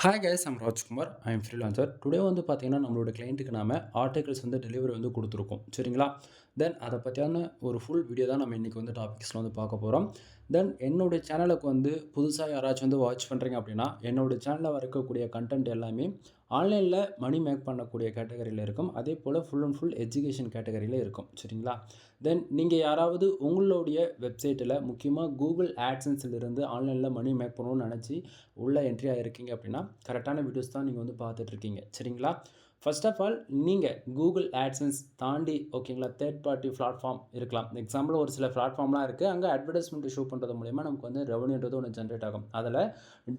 Hi guys, I'm Rajkumar. I am freelancer. Today வந்து பார்த்தீங்கன்னா, நம்மளோட கிளையண்ட்டுக்கு நாம ஆர்டிகல்ஸ் வந்து டெலிவரி வந்து குடுத்துருக்கோம். சரிங்களா? தென் அத பத்தியான ஒரு ஃபுல் வீடியோ தான் நம்ம இன்னைக்கு வந்து டாபிக்ஸ்ல வந்து பார்க்க போறோம். தென் என்னுடைய சேனலுக்கு வந்து புதுசா யாராச்சும் வந்து வாட்ச் பண்றீங்க அப்படின்னா, என்னோட சேனல்ல இருக்கக்கூடிய கன்டென்ட் எல்லாமே ஆன்லைன்ல மணி மேக் பண்ணக்கூடிய கேட்டகரியில இருக்கும். அதேபோல ஃபுல் அண்ட் ஃபுல் எஜுகேஷன் கேட்டகரியில இருக்கும். சரிங்களா? தென் நீங்க யாராவது உங்களுடைய வெப்சைட்ல முக்கியமா Google AdSenseல இருந்து ஆன்லைன்ல மணி மேக் பண்ணணும்னு நெனச்சு உள்ள என்ட்ரி ஆகியிருக்கீங்க அப்படின்னா கரெக்டான வீடியோஸ் தான் நீங்கள் வந்து பார்த்துட்ருக்கீங்க. சரிங்களா? ஃபர்ஸ்ட் ஆஃப் ஆல் நீங்கள் கூகுள் ஆட்சன்ஸ் தாண்டி ஓகேங்களா, தேர்ட் பார்ட்டி பிளாட்ஃபார்ம் இருக்கலாம். எக்ஸாம்பிள் ஒரு சில பிளாட்ஃபார்ம்லாம் இருக்குது. அங்கே அட்வர்டைஸ்மெண்ட் ஷோ பண்ணுறது மூலிமா நமக்கு வந்து ரெவன்யூன்றது ஒன்று ஜென்ரேட் ஆகும். அதில்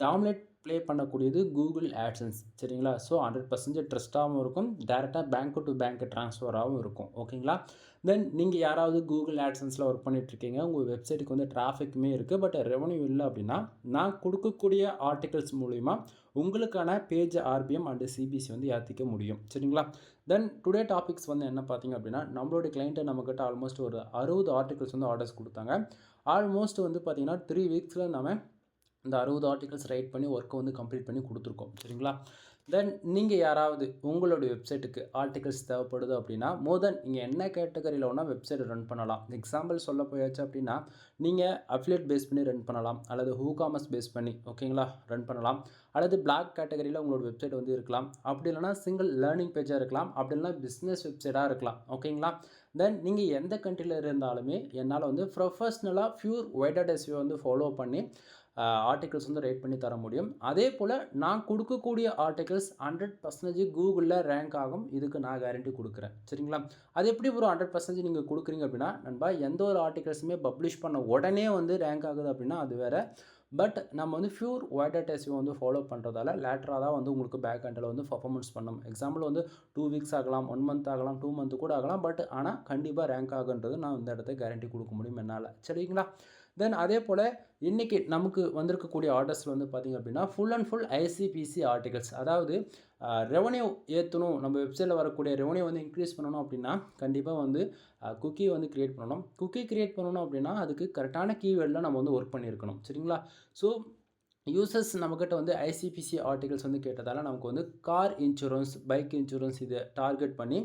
டாமினேட் ப்ளே பண்ணக்கூடியது கூகுள் ஆட்சன்ஸ். சரிங்களா? ஸோ 100% ட்ரஸ்ட்டாகவும் இருக்கும், டேரெக்டாக பேங்க் டு பேங்க் ட்ரான்ஸ்ஃபராகவும் இருக்கும். ஓகேங்களா? தென் நீங்கள் யாராவது கூகுள் ஆட்சன்ஸில் ஒர்க் பண்ணிகிட்ருக்கீங்க, உங்கள் வெப்சைட்டுக்கு வந்து டிராஃபிக்குமே இருக்குது, பட் ரெவன்யூ இல்லை அப்படின்னா நான் கொடுக்கக்கூடிய ஆர்டிகல்ஸ் மூலிமா உங்களுக்கான பேஜ் ஆர்பிஎம் அண்ட் சிபிசி வந்து ஏற்றிக்க முடியும். சரிங்களா? தென் டுடே டாபிக்ஸ் வந்து என்ன பார்த்தீங்க அப்படின்னா, நம்மளோட கிளைண்ட்டை நம்மக்கிட்ட ஆல்மோஸ்ட் ஒரு 60 ஆர்டிகல்ஸ் வந்து ஆர்டர்ஸ் கொடுத்தாங்க. ஆல்மோஸ்ட் வந்து பார்த்தீங்கன்னா 3 வீக்ஸில் நம்ம இந்த 60 ஆர்டிகல்ஸ் ரைட் பண்ணி ஒர்க்கை வந்து கம்ப்ளீட் பண்ணி கொடுத்துருக்கோம். சரிங்களா? தென் நீங்கள் யாராவது உங்களுடைய வெப்சைட்டுக்கு ஆர்டிகல்ஸ் தேவைப்படுது அப்படின்னா, நீங்கள் என்ன கேட்டகரியில் வேணால் வெப்சைட் ரன் பண்ணலாம். எக்ஸாம்பிள் சொல்ல போயாச்சு அப்படின்னா, நீங்கள் அஃபிலியேட் பேஸ் பண்ணி ரன் பண்ணலாம், அல்லது ஹூகாமர்ஸ் பேஸ் பண்ணி ஓகேங்களா ரன் பண்ணலாம், அல்லது பிளாக் கேட்டகரியில் உங்களோட வெப்சைட் வந்து இருக்கலாம். அப்படி இல்லைனா சிங்கிள் லேர்னிங் பேஜாக இருக்கலாம், அப்படி இல்லைனா பிஸ்னஸ் வெப்சைட்டாக இருக்கலாம். ஓகேங்களா? தென் நீங்கள் எந்த கண்ட்ரியில் இருந்தாலுமே என்னால் வந்து ப்ரொஃபஷ்னலாக ப்யூர் வைடட் எஸ்இஓ வந்து ஃபாலோ பண்ணி ஆர்டிகல்ஸ் வந்து ரைட் பண்ணி தர முடியும். அதே போல் நான் கொடுக்கக்கூடிய ஆர்டிகல்ஸ் 100% கூகுளில் ரேங்க் ஆகும். இதுக்கு நான் கேரண்டி கொடுக்குறேன். சரிங்களா? அது எப்படி ஒரு 100% நீங்கள் கொடுக்குறீங்க அப்படின்னா, நண்பா எந்த ஒரு ஆர்டிகல்ஸுமே பப்ளிஷ் பண்ண உடனே வந்து ரேங்க் ஆகுது அப்படின்னா அது வேறு. பட் நம்ம வந்து ப்யூர் வைடட் எஸ்இஓ வந்து ஃபாலோ பண்ணுறதால லேட்டராக தான் வந்து உங்களுக்கு பேக் எண்டில் வந்து பர்ஃபார்மன்ஸ் பண்ணணும். எக்ஸாம்பிள் வந்து 2 வீக்ஸ் ஆகலாம், 1 மந்த் ஆகலாம், 2 மந்த் கூட ஆகலாம். பட் ஆனால் கண்டிப்பாக ரேங்க் ஆகுன்றது நான் இந்த இடத்த கேரண்டி கொடுக்க முடியும் என்னால். சரிங்களா? தென் அதே போல் இன்றைக்கி நமக்கு வந்திருக்கக்கூடிய ஆர்டர்ஸில் வந்து பார்த்திங்க அப்படின்னா full and full ICPC articles. அதாவது ரெவன்யூ ஏற்றணும், நம்ம வெப்சைட்டில் வரக்கூடிய ரெவன்யூ வந்து இன்க்ரீஸ் பண்ணணும் அப்படின்னா கண்டிப்பாக வந்து குக்கி வந்து க்ரியேட் பண்ணணும். குக்கி க்ரியேட் பண்ணணும் அப்படின்னா அதுக்கு கரெக்டான கீவேர்டில் நம்ம வந்து ஒர்க் பண்ணியிருக்கணும். சரிங்களா? ஸோ யூசர்ஸ் நம்மக்கிட்ட வந்து ஐசிபிசி ஆர்டிகல்ஸ் வந்து கேட்டதால் நமக்கு வந்து கார் இன்சூரன்ஸ், பைக் இன்சூரன்ஸ் இதை டார்கெட் பண்ணி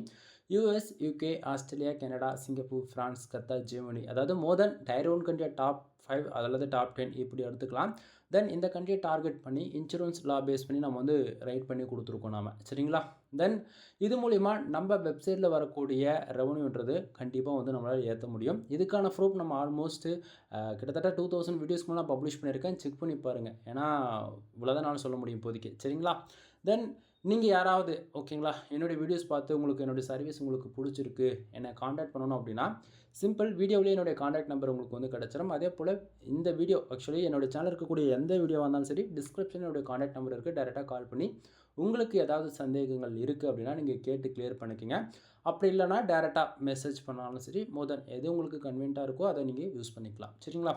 US, UK, Australia, Canada, Singapore, France, Qatar, Germany, அதாவது மோர் தென் டயர் 1 கண்ட்ரியை டாப் 5 அல்லது டாப் 10 இப்படி எடுத்துக்கலாம். தென் இந்த கண்ட்ரியை டார்கெட் பண்ணி இன்சூரன்ஸ் லா பேஸ் பண்ணி நம்ம வந்து ரைட் பண்ணி கொடுத்துருக்கோம் நாம. சரிங்களா? தென் இது மூலிமா நம்ம வெப்சைட்டில் வரக்கூடிய ரெவன்யூன்றது கண்டிப்பாக வந்து நம்மளால் ஏற்ற முடியும். இதுக்கான ப்ரூஃப் நம்ம ஆல்மோஸ்ட்டு கிட்டத்தட்ட 2000 வீடியோஸ்க்கு மேலே பப்ளிஷ் பண்ணியிருக்கேன். செக் பண்ணி பாருங்கள். ஏன்னா இவ்வளோதான் நான் சொல்ல முடியும் இப்போதைக்கு. சரிங்களா? தென் நீங்கள் யாராவது ஓகேங்களா என்னுடைய வீடியோஸ் பார்த்து உங்களுக்கு என்னுடைய சர்வீஸ் உங்களுக்கு பிடிச்சிருக்கு, என்னை காண்டாக்ட் பண்ணணும் அப்படின்னா சிம்பிள் வீடியோவிலேயே என்னுடைய காண்டாக்ட் நம்பர் உங்களுக்கு வந்து கிடச்சிரும். அதே போல் இந்த வீடியோ ஆக்சுவலி என்னுடைய சேனல் இருக்கக்கூடிய எந்த வீடியோவாக இருந்தாலும் சரி டிஸ்கிரிப்ஷனில் என்னுடைய காண்டாக்ட் நம்பர் இருக்குது. டேரெக்டாக கால் பண்ணி உங்களுக்கு ஏதாவது சந்தேகங்கள் இருக்குது அப்படின்னா நீங்கள் கேட்டு கிளியர் பண்ணிக்கோங்க. அப்படி இல்லைனா டேரெக்டாக மெசேஜ் பண்ணாலும் சரி, மோர் தென் எது உங்களுக்கு கன்வீனியண்ட்டாக இருக்கோ அதை நீங்கள் யூஸ் பண்ணிக்கலாம். சரிங்களா?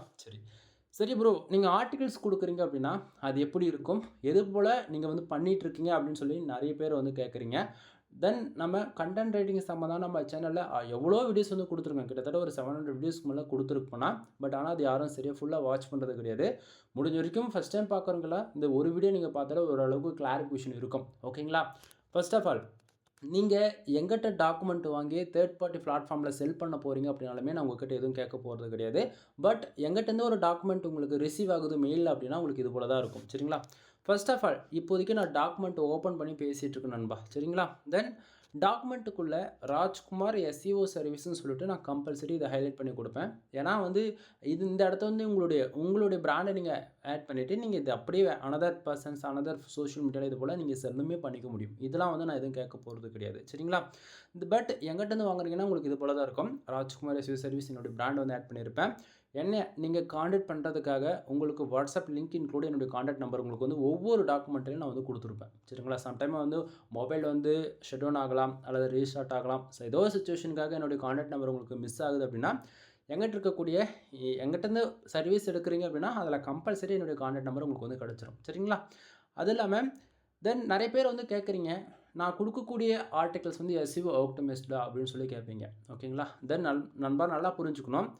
சரி ப்ரோ, நீங்கள் ஆர்டிகல்ஸ் கொடுக்குறீங்க அப்படின்னா அது எப்படி இருக்கும், எது போல் நீங்கள் வந்து பண்ணிகிட்ருக்கீங்க அப்படின்னு சொல்லி நிறைய பேர் வந்து கேட்குறீங்க. தென் நம்ம கண்டென்ட் ரைட்டிங் சம்மந்தம் நம்ம சேனலில் எவ்வளோ வீடியோஸ் வந்து கொடுத்துருக்கோம். கிட்டத்தட்ட ஒரு 700 வீடியோஸ்க்கு மேலே கொடுத்துருப்போனா. பட் ஆனால் அது யாரும் சரியாக ஃபுல்லாக வாட்ச் பண்ணுறது கிடையாது. முடிஞ்ச வரைக்கும் ஃபஸ்ட் டைம் பார்க்குறவங்களா இந்த ஒரு வீடியோ நீங்கள் பார்த்தாலே ஓரளவுக்கு கிளாரிஃபிகேஷன் இருக்கும். ஓகேங்களா? ஃபர்ஸ்ட் ஆஃப் ஆல் நீங்கள் எங்கிட்ட டாக்குமெண்ட் வாங்கி தேர்ட் பார்ட்டி பிளாட்ஃபார்மில் செல் பண்ண போகிறீங்க அப்படின்னாலுமே நான் உங்கள்கிட்ட எதுவும் கேட்க போகிறது கிடையாது. பட் எங்கிட்டேருந்து ஒரு டாக்குமெண்ட் உங்களுக்கு ரிசீவ் ஆகுது மெயிலில் அப்படின்னா உங்களுக்கு இது போல தான் இருக்கும். சரிங்களா? ஃபர்ஸ்ட் ஆஃப் ஆல் இப்போதைக்கு நான் டாக்குமெண்ட் ஓப்பன் பண்ணி பேசிகிட்டு இருக்கேன் நண்பா. சரிங்களா? தென் டாக்குமெண்ட்டுக்குள்ளே ராஜ்குமார் எஸ்இஓ சர்வீஸ்ன்னு சொல்லிட்டு நான் கம்பல்சரி இதை ஹைலைட் பண்ணி கொடுப்பேன். ஏன்னா வந்து இந்த இடத்த வந்து உங்களுடைய பிராண்டை நீங்கள் ஆட் பண்ணிவிட்டு நீங்கள் இது அப்படியே அனதர் பர்சன்ஸ் அனதர் சோஷியல் மீடியாவில் இது போல் நீங்கள் செல்லுமே பண்ணிக்க முடியும். இதெல்லாம் வந்து நான் எதுவும் கேட்க போகிறது கிடையாது. சரிங்களா? பட் எங்கிட்டேருந்து வாங்குறீங்கன்னா உங்களுக்கு இது போல தான் இருக்கும். ராஜ்குமார் எஸ்இஓ சர்வீஸ் என்னுடைய பிராண்ட் வந்து ஆட் பண்ணியிருப்பேன். என்ன நீங்கள் காண்டாக்ட் பண்ணுறதுக்காக உங்களுக்கு வாட்ஸ்அப் லிங்க் இன்க்ளூட் என்னுடைய காண்டாக்ட் நம்பர் உங்களுக்கு வந்து ஒவ்வொரு டாக்குமெண்ட்லையும் நான் வந்து கொடுத்துருப்பேன். சரிங்களா? சம்டைம் வந்து மொபைல் வந்து ஷட் டவுன் ஆகலாம் அல்லது ரீஸ்டார்ட் ஆகலாம். ஸோ ஏதோ ஒரு சுச்சுவேஷனுக்காக என்னுடைய காண்டாக்ட் நம்பர் உங்களுக்கு மிஸ் ஆகுது அப்படின்னா எங்கிட்டேருந்து சர்வீஸ் எடுக்கிறீங்க அப்படின்னா அதில் கம்பல்சரி என்னுடைய காண்டாக்ட் நம்பர் உங்களுக்கு வந்து கிடச்சிரும். சரிங்களா? அது இல்லாமல் தென் நிறைய பேர் வந்து கேட்குறீங்க, நான் கொடுக்கக்கூடிய ஆர்டிகல்ஸ் வந்து எஸ்இஓ ஆப்டிமைஸ்டா அப்படின்னு சொல்லி கேட்பீங்க. ஓகேங்களா? தென் நண்பா நல்லா புரிஞ்சுக்கணும்.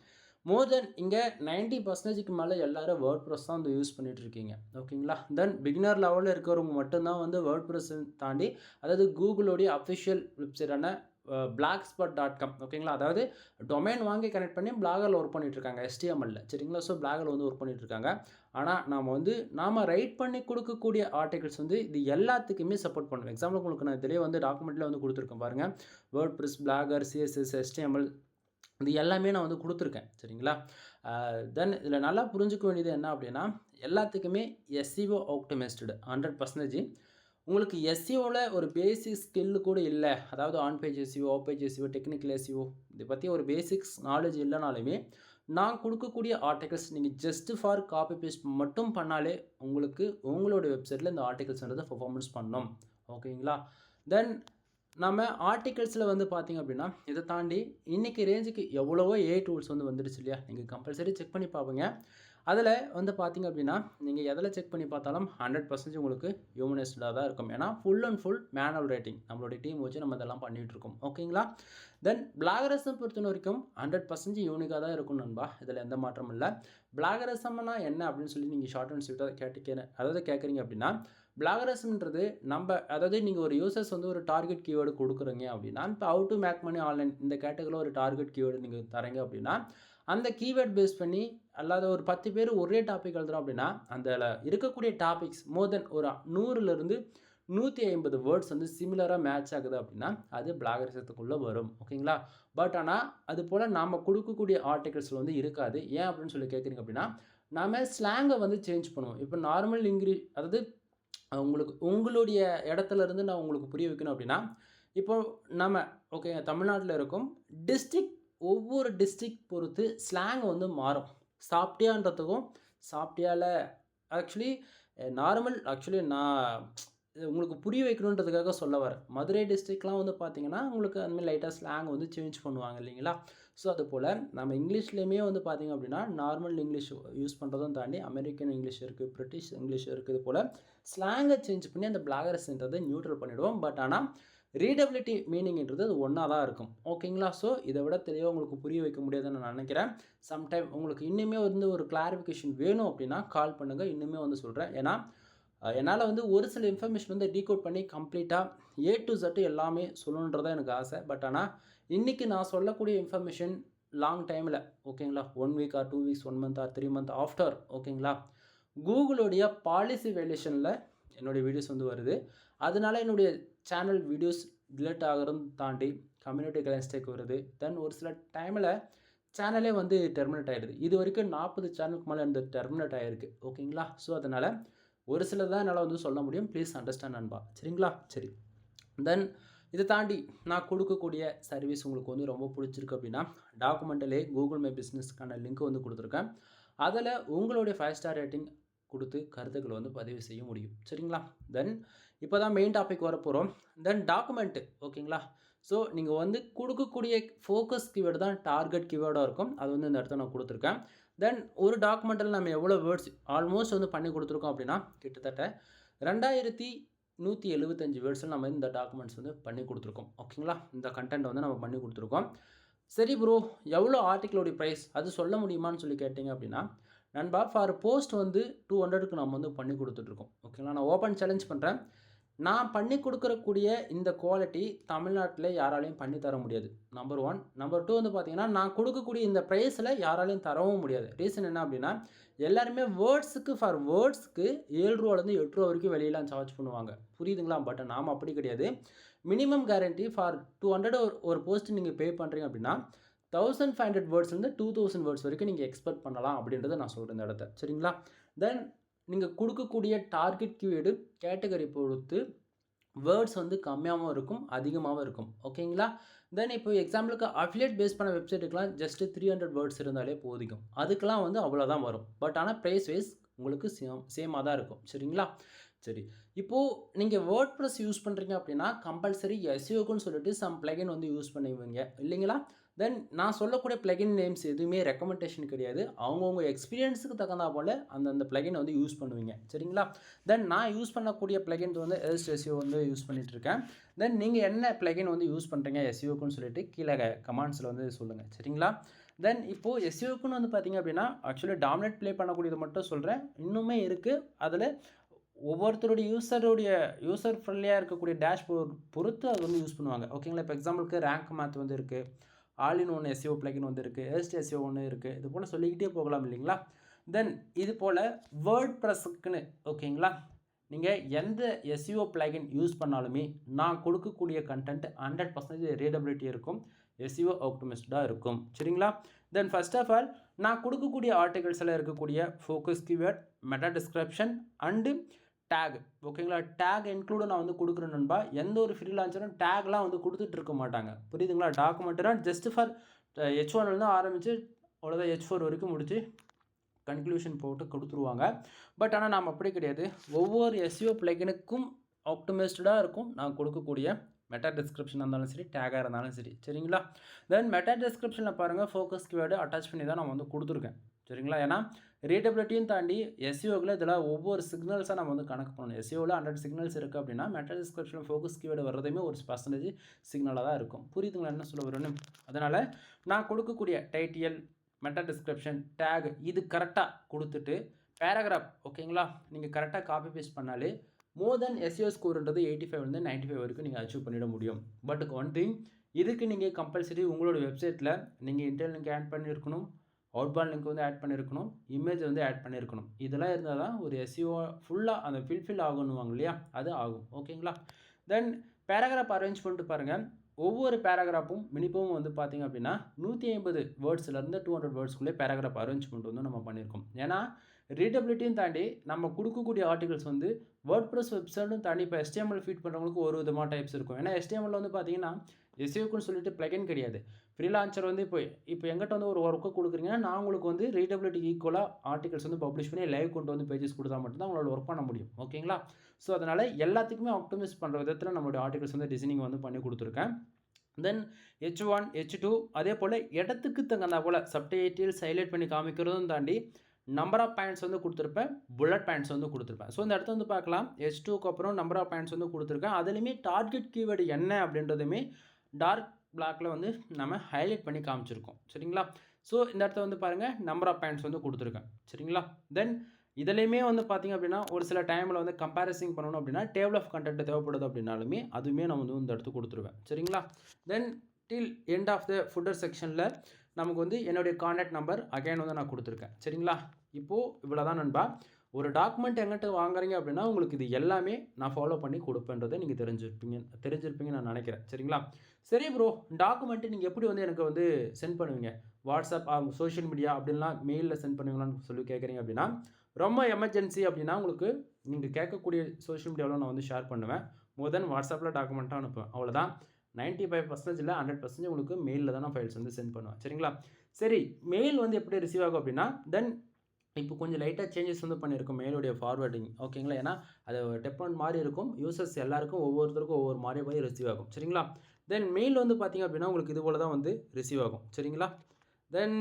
மோர் தென் இங்கே 90%க்கு மேலே எல்லாரும் வேர்ட் ப்ரெஸ் தான் வந்து யூஸ் பண்ணிகிட்டு இருக்கீங்க. ஓகேங்களா? தென் பிகினர் லெவலில் இருக்கிறவங்க மட்டும்தான் வந்து வேர்ட் ப்ரெஸ் தாண்டி, அதாவது கூகுளோடைய அஃபிஷியல் வெப்சைட்டான blackspot.com ஓகேங்களா? அதாவது டொமைன் வாங்கி கனெக்ட் பண்ணி பிளாகரில் ஒர்க் பண்ணிகிட்ருக்காங்க HTML சரிங்களா? ஸோ பிளாகரில் வந்து ஒர்க் பண்ணிகிட்ருக்காங்க. ஆனால் நாம் ரைட் பண்ணி கொடுக்கக்கூடிய ஆர்டிகல்ஸ் வந்து இது எல்லாத்துக்குமே சப்போர்ட் பண்ணுவோம். எக்ஸாம்பிள் உங்களுக்கு நான் இதிலே வந்து டாக்குமெண்ட்டில் வந்து கொடுத்துருக்கேன் பாருங்கள். Word press, blogger, CSS, HTML இது எல்லாமே நான் வந்து கொடுத்துருக்கேன் சரிங்களா? தென் இதில் நல்லா புரிஞ்சுக்க வேண்டியது என்ன அப்படின்னா, எல்லாத்துக்குமே SEO ஆப்டிமைஸ்டு 100%. உங்களுக்கு எஸ்இஓவில் ஒரு பேசிக் ஸ்கில்லு கூட இல்லை, அதாவது on page SEO, off page SEO, technical SEO இதை பற்றி ஒரு பேசிக்ஸ் நாலேஜ் இல்லைனாலுமே நான் கொடுக்கக்கூடிய ஆர்டிகல்ஸ் நீங்கள் ஜஸ்ட் ஃபார் காப்பி பேஸ்ட் மட்டும் பண்ணாலே உங்களுக்கு உங்களோட வெப்சைட்டில் இந்த ஆர்டிகல்ஸ்ன்றதை பர்ஃபார்மன்ஸ் பண்ணணும். ஓகேங்களா? தென் நம்ம ஆர்டிகல்ஸில் வந்து பார்த்திங்க அப்படின்னா இதை தாண்டி இன்றைக்கி ரேஞ்சுக்கு எவ்வளவோ டூல்ஸ் வந்து வந்துடுச்சு இல்லையா? நீங்கள் கம்பல்சரி செக் பண்ணி பார்ப்பீங்க. அதில் வந்து பார்த்திங்க அப்படின்னா நீங்கள் எதில் செக் பண்ணி பார்த்தாலும் 100% உங்களுக்கு ஹியூமனைஸ்டாக தான் இருக்கும். ஏன்னா full and full manual writing நம்மளுடைய டீம் வச்சு நம்ம இதெல்லாம் பண்ணிகிட்ருக்கோம். ஓகேங்களா? தென் பிளாகரிசம் பொறுத்த வரைக்கும் 100% யூனிக்காக தான் இருக்கும் நண்பா. இதில் எந்த மாற்றமும் இல்லை. பிளாகரிசம்னா என்ன அப்படின்னு சொல்லி நீங்கள் ஷார்ட் அண்ட் ஸ்வீட்டாக கேட்குறீங்க அப்படின்னா, பிளாகரிசம்ன்றது அதாவது நீங்கள் ஒரு யூசர்ஸ் வந்து ஒரு டார்கெட் கீவேர்டு கொடுக்குறீங்க அப்படின்னா, இப்போ how to make money online இந்த கேட்டகரியில் ஒரு டார்கெட் கீவேர்டு நீங்கள் தரீங்க அப்படின்னா, அந்த கீவேர்ட் பேஸ் பண்ணி அல்லாத ஒரு 10 பேர் ஒரே டாபிக் எழுதுகிறோம் அப்படின்னா, அதில் இருக்கக்கூடிய டாபிக்ஸ் மோர் தென் ஒரு 100லேருந்து 150 வேர்ட்ஸ் வந்து சிமிலராக மேட்ச் ஆகுது அப்படின்னா அது பிளாகரிசத்துக்குள்ளே வரும். ஓகேங்களா? பட் ஆனால் அது போல் நாம் கொடுக்கக்கூடிய ஆர்டிகல்ஸில் வந்து இருக்காது. ஏன் அப்படின்னு சொல்லி கேட்குறீங்க அப்படின்னா, நாம் ஸ்லாங்கை வந்து சேஞ்ச் பண்ணுவோம். இப்போ நார்மல் அதாவது உங்களுடைய இடத்துல இருந்து நான் உங்களுக்கு புரிய வைக்கணும் அப்படின்னா, இப்போ நம்ம தமிழ்நாட்டில் இருக்கும் டிஸ்ட்ரிக்ட், ஒவ்வொரு டிஸ்ட்ரிக்ட் பொறுத்து ஸ்லாங் வந்து மாறும். சாப்பிட்டியான்றதுக்கும் சாப்பிட்டியால ஆக்சுவலி நான் உங்களுக்கு புரிய வைக்கணுன்றதுக்காக சொல்ல வரேன். மதுரை டிஸ்ட்ரிக்ட்லாம் வந்து பார்த்திங்கன்னா உங்களுக்கு அந்தமாதிரி லைட்டாக ஸ்லாங் வந்து சேஞ்ச் பண்ணுவாங்க இல்லைங்களா? ஸோ அதுபோல் நம்ம இங்கிலீஷ்லேயுமே வந்து பார்த்திங்க அப்படின்னா நார்மல் இங்கிலீஷ் யூஸ் பண்ணுறதும் தாண்டி அமெரிக்கன் இங்கிலீஷ் இருக்குது, பிரிட்டிஷ் இங்கிலீஷ் இருக்குது. இது போல் ஸ்லாங்கை சேஞ்ச் பண்ணி அந்த பிளாகரிசம்ன்றதை நியூட்ரல் பண்ணிவிடுவோம். பட் ஆனால் ரீடபிலிட்டி மீனிங்ன்றது அது ஒன்றா தான் இருக்கும். ஓகேங்களா? ஸோ இதை விட தெளிவாக உங்களுக்கு புரிய வைக்க முடியாதுன்னு நான் நினைக்கிறேன். சம்டைம் உங்களுக்கு இன்னுமே வந்து ஒரு கிளாரிஃபிகேஷன் வேணும் அப்படின்னா கால் பண்ணுங்கள். இன்னுமே வந்து சொல்கிறேன். ஏன்னா என்னால் வந்து ஒரு சில இன்ஃபர்மேஷன் வந்து டீகோட் பண்ணி கம்ப்ளீட்டாக to Z எல்லாமே சொல்லணுன்றதான் எனக்கு ஆசை. பட் ஆனால் இன்றைக்கி நான் சொல்லக்கூடிய இன்ஃபர்மேஷன் லாங் டைமில் ஓகேங்களா, 1 week or 2 weeks, 1 month or 3 month after ஓகேங்களா, கூகுளோடைய பாலிசி வேல்யூஷனில் என்னுடைய வீடியோஸ் வந்து வருது. அதனால என்னுடைய சேனல் வீடியோஸ் டிலீட் ஆகிறதும் தாண்டி கம்யூனிட்டி கைட்லைன்ஸ் வருது. தென் ஒரு சில டைமில் சேனலே வந்து டெர்மினேட் ஆகிடுது. இது வரைக்கும் 40 சேனலுக்கு மேலே இந்த டெர்மினேட் ஆகிருக்கு. ஓகேங்களா? ஸோ அதனால் ஒரு சில தான் என்னால் வந்து சொல்ல முடியும். ப்ளீஸ் அண்டர்ஸ்டாண்ட் நண்பா. சரிங்களா? சரி. தென் இதை தாண்டி நான் கொடுக்கக்கூடிய சர்வீஸ் உங்களுக்கு வந்து ரொம்ப பிடிச்சிருக்கு அப்படின்னா, டாக்குமெண்ட்டிலே கூகுள் மை பிஸ்னஸ்க்கான லிங்க் வந்து கொடுத்துருக்கேன். அதில் உங்களுடைய 5 ஸ்டார் ரேட்டிங் கொடுத்து கருத்துக்களை வந்து பதிவு செய்ய முடியும். சரிங்களா? தென் இப்போ தான் மெயின் டாபிக் வரப்போகிறோம். தென் டாக்குமெண்ட்டு ஓகேங்களா? ஸோ நீங்கள் வந்து கொடுக்கக்கூடிய ஃபோக்கஸ் கீவேர்டு தான் டார்கெட் கீவேர்டாக இருக்கும். அது வந்து இந்த இடத்துல நான் கொடுத்துருக்கேன். தென் ஒரு டாக்குமெண்ட்டில் நம்ம எவ்வளோ வேர்ட்ஸ் ஆல்மோஸ்ட் வந்து பண்ணி கொடுத்துருக்கோம் அப்படின்னா, கிட்டத்தட்ட 2175 வேர்ட்ஸில் நம்ம இந்த டாக்குமெண்ட்ஸ் வந்து பண்ணி கொடுத்துருக்கோம். ஓகேங்களா? இந்த கண்டென்ட் வந்து நம்ம பண்ணி கொடுத்துருக்கோம். சரி ப்ரோ, எவ்வளோ ஆர்டிக்கிளோடைய ப்ரைஸ் அது சொல்ல முடியுமான்னு சொல்லி கேட்டிங்க அப்படின்னா, நண்பா ஃபார் போஸ்ட் வந்து 200க்கு நம்ம வந்து பண்ணி கொடுத்துட்ருக்கோம். ஓகேங்களா? நான் ஓப்பன் சேலஞ்ச் பண்ணுறேன். நான் பண்ணி கொடுக்கறக்கூடிய இந்த குவாலிட்டி தமிழ்நாட்டில் யாராலையும் பண்ணி தர முடியாது. நம்பர் 1. நம்பர் 2 வந்து பார்த்திங்கன்னா, நான் கொடுக்கக்கூடிய இந்த ப்ரைஸில் யாராலையும் தரவும் முடியாது. ரீசன் என்ன அப்படின்னா, எல்லாருமே வேர்ட்ஸுக்கு ரூ. 7லேருந்து ரூ. 8 வரைக்கும் வெளியெல்லாம் சார்ஜ் பண்ணுவாங்க. புரியுதுங்களா? பட் நாம் அப்படி கிடையாது. மினிமம் கேரண்டி ஃபார் 200 ஒரு போஸ்ட் நீங்கள் பே பண்ணுறீங்க அப்படின்னா 1500 வேர்ட்ஸ்லேருந்து 2000 வேர்ட்ஸ் வரைக்கும் நீங்கள் எக்ஸ்பெக்ட் பண்ணலாம் அப்படின்றத நான் சொல்கிறேன் இந்த இடத்த. சரிங்களா? தென் நீங்கள் கொடுக்கக்கூடிய டார்கெட் கீவேர்டு கேட்டகரி பொறுத்து வேர்ட்ஸ் வந்து கம்மியாகவும் இருக்கும், அதிகமாகவும் இருக்கும். ஓகேங்களா? தென் இப்போ எக்ஸாம்பிளுக்கு அஃபிலியேட் பேஸ் பண்ண வெப்சைட்டுக்கெலாம் ஜஸ்ட்டு 300 வேர்ட்ஸ் இருந்தாலே போதிக்கும். அதுக்கெலாம் வந்து அவ்வளோதான் வரும். பட் ஆனால் ப்ரைஸ் வைஸ் உங்களுக்கு சேமாக தான் இருக்கும். சரிங்களா? சரி, இப்போது நீங்கள் வேர்ட் ப்ரெஸ் யூஸ் பண்ணுறீங்க அப்படின்னா கம்பல்சரி எஸ்இஓக்குன்னு சொல்லிட்டு சம் பிளகின் வந்து யூஸ் பண்ணுவீங்க இல்லைங்களா? தென் நான் சொல்லக்கூடிய பிளகின் நேம்ஸ் எதுவுமே ரெக்கமெண்டேஷன் கிடையாது. அவங்கவுங்க எக்ஸ்பீரியன்ஸுக்கு தகுந்தா போல் அந்தந்த பிளகின் வந்து யூஸ் பண்ணுவீங்க. சரிங்களா? தென் நான் யூஸ் பண்ணக்கூடிய பிளகின்ஸ் வந்து எஸ்இஓ வந்து யூஸ் பண்ணிகிட்ருக்கேன். தென் நீங்கள் என்ன பிளகின் வந்து யூஸ் பண்ணுறீங்க எஸ்இஓக்குன்னு சொல்லிட்டு கீழே கமெண்ட்ஸில் வந்து சொல்லுங்கள். சரிங்களா? தென் இப்போது எஸ்இஓக்குன்னு வந்து பார்த்திங்க அப்படின்னா ஆக்சுவலி டாமினேட் ப்ளே பண்ணக்கூடியது மட்டும் சொல்கிறேன், இன்னுமே இருக்குது. அதில் ஒவ்வொருத்தருடைய யூசர் ஃப்ரெண்ட்லியாக இருக்கக்கூடிய டேஷ்போர்ட் பொறுத்து அது வந்து யூஸ் பண்ணுவாங்க. ஓகேங்களா? இப்போ எக்ஸாம்பிளுக்கு ரேங்க் மேத் வந்து இருக்குது, all in one SEO plugin வந்து இருக்குது, எஸ்ட் எஸ்இஓ ஒன்று இருக்குது. இது போல் சொல்லிக்கிட்டே போகலாம் இல்லைங்களா? தென் இது போல் வேர்ட் ப்ரெஸ்ஸுக்குன்னு ஓகேங்களா, நீங்கள் எந்த எஸ்இஓ பிளகின் யூஸ் பண்ணாலுமே நான் கொடுக்கக்கூடிய கண்டென்ட் 100% ரீடபிலிட்டி இருக்கும், எஸ்இஓ ஆப்டிமைஸ்டாக இருக்கும். சரிங்களா? தென் ஃபர்ஸ்ட் ஆஃப் ஆல் நான் கொடுக்கக்கூடிய ஆர்டிகல்ஸில் இருக்கக்கூடிய focus keyword, meta description and take. ஓகேங்களா? டேக் இன்க்ளூடு நான் வந்து கொடுக்குறேன் நண்பா. எந்த ஒரு ஃப்ரீலான்சரும் டேக்லாம் வந்து கொடுத்துட்டு இருக்க மாட்டாங்க. புரியுதுங்களா? டாக்குமெண்ட்னா ஜஸ்ட் ஃபார் H1 ஆரம்பித்து அவ்வளோதான், H4 வரைக்கும் முடிச்சு கன்க்ளூஷன் போட்டு கொடுத்துருவாங்க. பட் ஆனால் நாம் அப்படி கிடையாது. ஒவ்வொரு எஸ்இஓ பிளகினுக்கும் ஆப்டிமைஸ்டாக இருக்கும் நான் கொடுக்கக்கூடிய மெட்டா டிஸ்கிரிப்ஷனாக இருந்தாலும் சரி, டேகாக இருந்தாலும் சரி. சரிங்களா? தென் மெட்டா டிஸ்கிரிப்ஷனில் பாருங்கள், ஃபோக்கஸ் கீவேர்டு அட்டாச் பண்ணி தான் நான் வந்து கொடுத்துருக்கேன். சரிங்களா? ஏன்னா ரீடபிலிட்டியும் தாண்டி எஸ்இஓவில் இதில் ஒவ்வொரு சிக்னல்ஸாக நம்ம வந்து கணக்கு பண்ணணும். எஸ்இஓவில் 100 சிக்னல்ஸ் இருக்குது அப்படின்னா மெட்டா டிஸ்கிரிப்ஷனில் ஃபோக்கஸ் கீவேர்டு வர்றதுமே ஒரு % சிக்னலாக தான் இருக்கும். புரியுதுங்களா என்ன சொல்ல வரணும்? அதனால் நான் கொடுக்கக்கூடிய டைட்டில், மெட்டா டிஸ்கிரிப்ஷன், டேக் இது கரெக்டாக கொடுத்துட்டு பேராகிராஃப் ஓகேங்களா, நீங்கள் கரெக்டாக காப்பி பேஸ்ட் பண்ணாலே மோர் தென் எஸ்இஓ ஸ்கோர்ன்றது 85 95 வரைக்கும் நீங்கள் அச்சீவ் பண்ணிட முடியும். பட் ஒன் திங், இதுக்கு நீங்கள் கம்பல்சரி உங்களோட வெப்சைட்டில் நீங்கள் இன்டர்னல் லிங்க் ஆட் பண்ணியிருக்கணும், அவுட்பாண்ட் லிங்க் வந்து ஆட் பண்ணியிருக்கணும், இமேஜ் வந்து ஆட் பண்ணியிருக்கணும். இதெல்லாம் இருந்தால் தான் ஒரு எஸ்இஓ ஃபுல்லாக அந்த ஃபில் ஆகணுவாங்க இல்லையா, அது ஆகும். ஓகேங்களா? தென் பேராகிராஃப் அரேஞ்ச் பண்ணிட்டு பாருங்கள். ஒவ்வொரு பேராகிராஃபும் மினிமம் வந்து பார்த்திங்க அப்படின்னா 150 வேர்ட்ஸ்லேருந்து 200 வேர்ட்ஸ்க்குள்ளே பேராகிராஃப் அரேஞ்ச்மெண்ட் வந்து நம்ம பண்ணியிருக்கோம். ஏன்னா ரீடபிலிட்டியும் தாண்டி நம்ம கொடுக்கக்கூடிய ஆர்டிகல்ஸ் வந்து வேர்ட்பிரஸ் வெப்சைட்டும் தாண்டி இப்போ HTML ஃபீட் பண்ணுறவங்களுக்கு ஒரு விதமாக டைப்ஸ் இருக்கும். ஏன்னா HTML வந்து பார்த்தீங்கன்னா எஸ்இஓக்குன்னு சொல்லிட்டு பிளகின் கிடையாது. ஃப்ரீலான்சர் வந்து இப்போ எங்கிட்ட வந்து ஒரு ஒர்க்கு கொடுக்குறீங்கன்னா நான் உங்களுக்கு வந்து ரீடபிலிட்டி ஈக்குவலாக ஆர்டிகல்ஸ் வந்து பப்ளிஷ் பண்ணி லைவ் கொண்டு வந்து பேஜஸ் கொடுத்தா மட்டும்தான் உங்களால் ஒர்க் பண்ண முடியும். ஓகேங்களா? ஸோ அதனால் எல்லாத்துக்குமே ஆப்டிமைஸ் பண்ணுற விதத்தில் நம்மளுடைய ஆர்டிகல்ஸ் வந்து டிசைனிங் வந்து பண்ணி கொடுத்துருக்கேன். தென் H1 H2 அதே போல் இடத்துக்கு தகுந்தா போல் சப்டைட்டில்ஸ் ஹைலைட் பண்ணி காமிக்கிறதும் தாண்டி நம்பர் ஆஃப் பாயிண்ட்ஸ் வந்து கொடுத்துருப்பேன், புல்லட் பாயிண்ட்ஸ் வந்து கொடுத்துருப்பேன். ஸோ இந்த இடத்த வந்து பார்க்கலாம், H2க்கு அப்புறம் நம்பர் ஆஃப் பாயிண்ட்ஸ் வந்து கொடுத்துருக்கேன். அதுலேயுமே டார்கெட் கீவேர்டு என்ன அப்படின்றதுமே டார்க் பிளாக்கில் வந்து நம்ம ஹைலைட் பண்ணி காமிச்சிருக்கோம். சரிங்களா? ஸோ இந்த இடத்த வந்து பாருங்கள், நம்பர் ஆஃப் பாயிண்ட்ஸ் வந்து கொடுத்துருக்கேன். சரிங்களா? தென் இதுலேயுமே வந்து பார்த்திங்க அப்படின்னா ஒரு சில டைமில் வந்து கம்பேரிசிங் பண்ணணும் அப்படின்னா டேபிள் ஆஃப் கண்டென்ட் தேவைப்படுது அப்படின்னாலுமே அதுவுமே நான் வந்து இந்த இடத்துக்கு கொடுத்துருவேன். சரிங்களா? Then till end of the footer செக்ஷனில் நமக்கு வந்து என்னுடைய கான்டாக்ட் நம்பர் அகைன் வந்து நான் கொடுத்துருக்கேன். சரிங்களா? இப்போது இவ்வளோ தான் நண்பா. ஒரு டாக்குமெண்ட் எங்கிட்ட வாங்குறீங்க அப்படின்னா உங்களுக்கு இது எல்லாமே நான் ஃபாலோ பண்ணி கொடுப்பேன்றதை நீங்கள் தெரிஞ்சிருப்பீங்கன்னு நான் நினைக்கிறேன். சரிங்களா? சரி ப்ரோ, டாக்குமெண்ட்டு நீங்கள் எப்படி வந்து எனக்கு வந்து சென்ட் பண்ணுவீங்க? வாட்ஸ்அப், சோஷியல் மீடியா அப்படின்லாம் மெயிலில் சென்ட் பண்ணுவீங்களான்னு சொல்லி கேட்குறீங்க அப்படின்னா, ரொம்ப எமர்ஜென்சி அப்படின்னா உங்களுக்கு நீங்கள் கேட்கக்கூடிய சோஷியல் மீடியாவில் நான் வந்து ஷேர் பண்ணுவேன். மோர் தென் வாட்ஸ்அப்பில் டாக்குமெண்ட்டாக அனுப்புவேன். அவ்வளோதான். 95% இல்லை 100% உங்களுக்கு மெயிலில் தான் நான் ஃபைல்ஸ் வந்து சென்ட் பண்ணுவேன். சரிங்களா? சரி, மெயில் வந்து எப்படி ரிசீவ் ஆகும் அப்படின்னா, தென் இப்போ கொஞ்சம் லைட்டாக சேஞ்சஸ் வந்து பண்ணியிருக்கோம் மெயிலுடைய ஃபார்வேர்டிங். ஓகேங்களா? ஏன்னா அது டெப்லெட் மாதிரி இருக்கும், யூசர்ஸ் எல்லாருக்கும் ஒவ்வொருத்தருக்கும் ஒவ்வொரு மாதிரி போய் ரிசீவ் ஆகும். சரிங்களா? தென் மெயில் வந்து பார்த்திங்க அப்படின்னா உங்களுக்கு இது போல் தான் வந்து ரிசீவ் ஆகும். சரிங்களா? தென்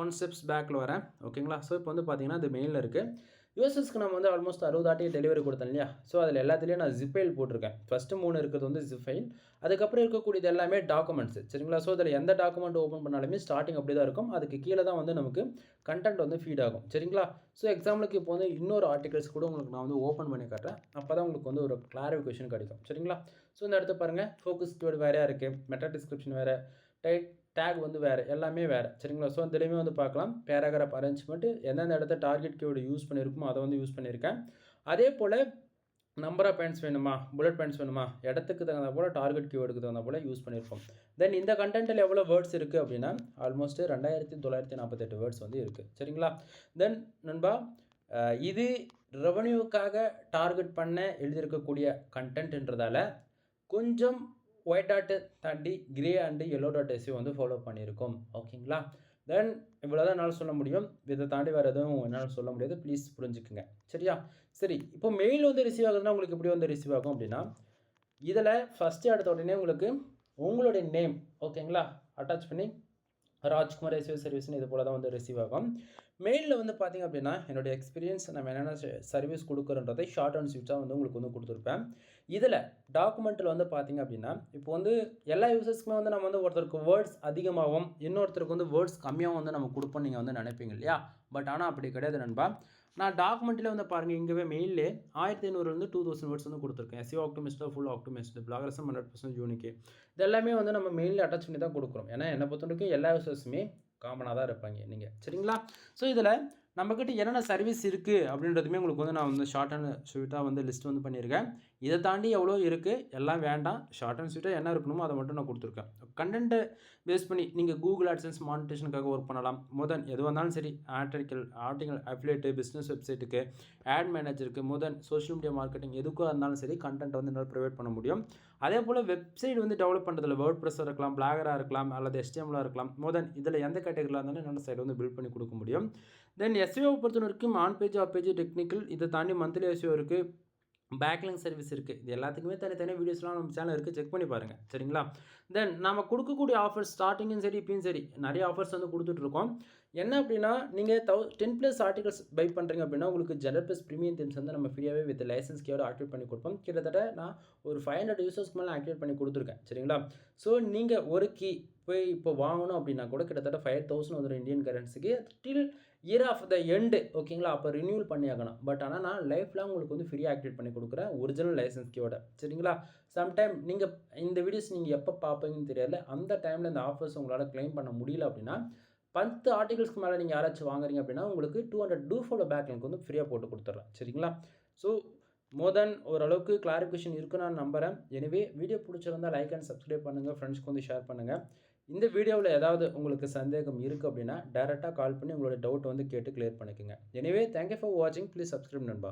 1 ஸ்டெப்ஸ் பேக்கில் வரேன். ஓகேங்களா? ஸோ இப்போ வந்து பார்த்திங்கன்னா அது மெயிலில் இருக்குது. யூசர்ஸ்க்கு நம்ம வந்து ஆல்மோஸ்ட் 60 ஆட்டி டெலிவரி கொடுத்தேன் இல்லையா? ஸோ அதில் எல்லாத்துலேயும் நான் ஜிப் ஃபைல் போட்டிருக்கேன். ஃபஸ்ட்டு 3 இருக்கிறது வந்து ஜிப் ஃபைல், அதுக்கப்புறம் இருக்கக்கூடியது எல்லாமே டாக்குமெண்ட்ஸ். சரிங்களா? ஸோ அதில் எந்த டாக்குமெண்ட் ஓப்பன் பண்ணாலுமே ஸ்டார்டிங் அப்படி தான் இருக்கும். அதுக்கு கீழே தான் வந்து நமக்கு கண்டென்ட் வந்து ஃபீட் ஆகும். சரிங்களா? ஸோ எக்ஸாம்பிளுக்கு இப்போ வந்து இன்னொரு ஆர்டிகல்ஸ் கூட உங்களுக்கு நான் வந்து ஓப்பன் பண்ணி காட்டுறேன். அப்போ தான் உங்களுக்கு வந்து ஒரு கிளாரிஃபிகேஷன் கிடைக்கும். சரிங்களா? ஸோ இந்த இடத்த பாருங்கள், ஃபோக்கஸ் கீவேர்டு வேறையாக இருக்குது, மெட்டா டிஸ்கிரிப்ஷன் வேறு, டேக் வந்து வேறு, எல்லாமே வேறு. சரிங்களா? ஸோ அதுலேயுமே வந்து பார்க்கலாம் பேராகிராஃப் அரேஞ்ச்மெண்ட்டு எந்தெந்த இடத்த டார்கெட் கீவேர்டு யூஸ் பண்ணியிருக்குமோ அதை வந்து யூஸ் பண்ணியிருக்கேன். அதே போல் நம்பர் ஆஃப் பாயிண்ட்ஸ் வேணுமா, புல்லட் பாயிண்ட்ஸ் வேணுமா, இடத்துக்கு தகுந்த போல் டார்கெட் கீவேர்டுக்கு தகுந்த போல் யூஸ் பண்ணியிருக்கோம். தென் இந்த கண்டென்ட்டில் எவ்வளோ வேர்ட்ஸ் இருக்குது அப்படின்னா ஆல்மோஸ்ட் 2948 வேர்ட்ஸ் வந்து இருக்குது. சரிங்களா? தென் நண்பா, இது ரெவன்யூக்காக டார்கெட் பண்ண எழுதியிருக்கக்கூடிய கண்டென்ட்ன்றதால கொஞ்சம் ஒயிட் டாட்டு தாண்டி grey and yellow dot SEO வந்து ஃபாலோ பண்ணியிருக்கோம். ஓகேங்களா? தென் இவ்வளோ தான் என்னால் சொல்ல முடியும். இதை தாண்டி வேறு எதுவும் என்னால் சொல்ல முடியாது. ப்ளீஸ் புரிஞ்சுக்குங்க. சரியா? சரி, இப்போ மெயில் வந்து ரிசீவ் ஆகுதுன்னா உங்களுக்கு எப்படி வந்து ரிசீவ் ஆகும் அப்படின்னா, இதில் ஃபஸ்ட்டு எடுத்த உடனே உங்களுக்கு உங்களுடைய நேம் ஓகேங்களா அட்டாச் பண்ணி ராஜ்குமார் எஸ்இஓ சர்வீஸ்னு இது போல் தான் வந்து ரிசீவ் ஆகும். மெயிலில் வந்து பார்த்திங்க அப்படின்னா என்னுடைய எக்ஸ்பீரியன்ஸ் நம்ம என்னென்ன சர்வீஸ் கொடுக்குறோன்றதை ஷார்ட் அண்ட் ஸ்வீட்டாக வந்து உங்களுக்கு வந்து கொடுத்துருப்பேன். இதில் டாக்குமெண்ட்டில் வந்து பார்த்திங்க அப்படின்னா இப்போ வந்து எல்லா யூசர்ஸ்க்குமே வந்து நம்ம வந்து ஒருத்தருக்கு வேர்ட்ஸ் அதிகமாகவும் இன்னொருத்தருக்கு வந்து வேர்ட்ஸ் கம்மியாகவும் வந்து நம்ம கொடுப்போம் நீங்கள் வந்து நினைப்பீங்க இல்லையா? பட் ஆனால் அப்படி கிடையாது நண்பா. நான் டாக்குமெண்ட்டில் வந்து பாருங்கள் இங்கேவே மெயிலே 1500 2000 வேர்ட்ஸ் வந்து கொடுத்துருக்கேன். SEO ஆப்டிமிஸ்ட்டாக full optimist பிளாகர்ஸும் 100% unique. இது எல்லாமே வந்து நம்ம மெயிலில் அட்டாச் பண்ணி தான் கொடுக்குறோம். ஏன்னா என்னை பொறுத்தவரைக்கும் எல்லா யூசர்ஸுமே காமனாக தான் இருப்பாங்க நீங்கள் சரிங்களா? ஸோ இதில் நம்மக்கிட்ட என்னென்ன சர்வீஸ் இருக்குது அப்படின்றதுமே உங்களுக்கு வந்து நான் வந்து ஷார்ட் அண்ட் ஸ்வீட்டாக வந்து லிஸ்ட் வந்து பண்ணியிருக்கேன். இதை தாண்டி எவ்வளோ இருக்குது எல்லாம் வேண்டாம். ஷார்ட் அண்ட் ஸ்வீட்டாக என்ன இருக்கணுமோ அதை மட்டும் நான் கொடுத்துருக்கேன். கண்டென்ட்டை பேஸ் பண்ணி நீங்கள் கூகுள் ஆட்சன்ஸ் மானிட்டேஷனுக்காக ஒர்க் பண்ணலாம். எது வந்தாலும் சரி ஆர்டிக்கல் அஃபிலியேட்டு பிஸ்னஸ் வெப்சைட்டுக்கு ஆட் மேனேஜருக்கு சோஷியல் மீடியா மார்க்கெட்டிங் எதுக்காக இருந்தாலும் சரி கண்டென்ட் வந்து என்னால் ப்ரொவைட் பண்ண முடியும். அதே போல் வெப்சைட் வந்து டெவலப் பண்ணுறதுல வேர்ட் ப்ரெஸ்ஸாக இருக்கலாம், பிளாகராக இருக்கலாம், அல்லது HTML இருக்கலாம். இதில் எந்த கேட்டகரியில் இருந்தாலும் என்னோட சைடு வந்து பில்ட் பண்ணி கொடுக்க முடியும். தென் எஸ்இஓ பொறுத்த வரைக்கும் on page, off page, technical இதை தாண்டி மந்த்லி எஸ்இஓ இருக்குது, பேக்லிங்க் சர்வீஸ் இருக்குது. இது எல்லாத்துக்குமே தனித்தனியாக வீடியோஸ்லாம் நம்ம சேனல் இருக்குது, செக் பண்ணி பாருங்கள் சரிங்களா? தென் நம்ம கொடுக்கக்கூடிய ஆஃபர்ஸ் ஸ்டார்டிங்கும் சரி இப்பயும் சரி நிறைய ஆஃபர்ஸ் வந்து கொடுத்துட்ருக்கோம். என்ன அப்படின்னா நீங்கள் 10+ ஆர்டிகல்ஸ் பை பண்ணுறீங்க அப்படின்னா உங்களுக்கு ஜெனரல் ப்ரீமியம் தீம்ஸ் வந்து நம்ம ஃப்ரீயாகவே வித் லைசன்ஸ் கேவோட ஆக்டிவேட் பண்ணி கொடுப்போம். கிட்டத்தட்ட நான் ஒரு 500 யூசர்ஸ்க்கு மேலே ஆக்டிவேட் பண்ணி கொடுத்துருக்கேன் சரிங்களா? ஸோ நீங்கள் ஒரு கீ போய் இப்போ வாங்கணும் அப்படின்னா கூட கிட்டத்தட்ட 5000 வந்துடும் இந்தியன் கரன்சிக்கு till year of the end ஓகேங்களா? அப்போ ரினியூவல் பண்ணி ஆகணும். பட் ஆனால் நான் லைஃப் லாங் உங்களுக்கு வந்து ஃப்ரீயாக ஆக்டிவேட் பண்ணி கொடுக்குறேன் ஒரிஜினல் லைசன்ஸ் கீயோட சரிங்களா? சம்டைம் நீங்கள் இந்த வீடியோஸ் நீங்கள் எப்போ பார்ப்பீங்கன்னு தெரியல. அந்த டைமில் இந்த ஆஃபர்ஸ் உங்களால் கிளைம் பண்ண முடியல அப்படின்னா 10 ஆர்டிகல்ஸ்க்கு மேலே நீங்கள் யாராச்சும் வாங்குறீங்க அப்படின்னா உங்களுக்கு 200 டூ ஃபாலோ பேக் லிங்க் வந்து ஃப்ரீயாக போட்டு கொடுத்துட்றேன் சரிங்களா? ஸோ ஓரளவுக்கு கிளாரிஃபிகேஷன் இருக்குன்னு நான் நம்புகிறேன். எனவே வீடியோ பிடிச்சிருந்தால் லைக் அண்ட் சப்ஸ்கிரைப் பண்ணுங்கள், ஃப்ரெண்ட்ஸ்க்கு வந்து ஷேர் பண்ணுங்கள். இந்த வீடியோவில் ஏதாவது உங்களுக்கு சந்தேகம் இருக்குது அப்படின்னா டைரெக்டாக கால் பண்ணி உங்களோட டவுட் வந்து கேட்டு கிளியர் பண்ணிக்கோங்க. எனவே தேங்க்யூ ஃபார் வாட்சிங். ப்ளீஸ் சப்ஸ்கிரைப் நண்பா.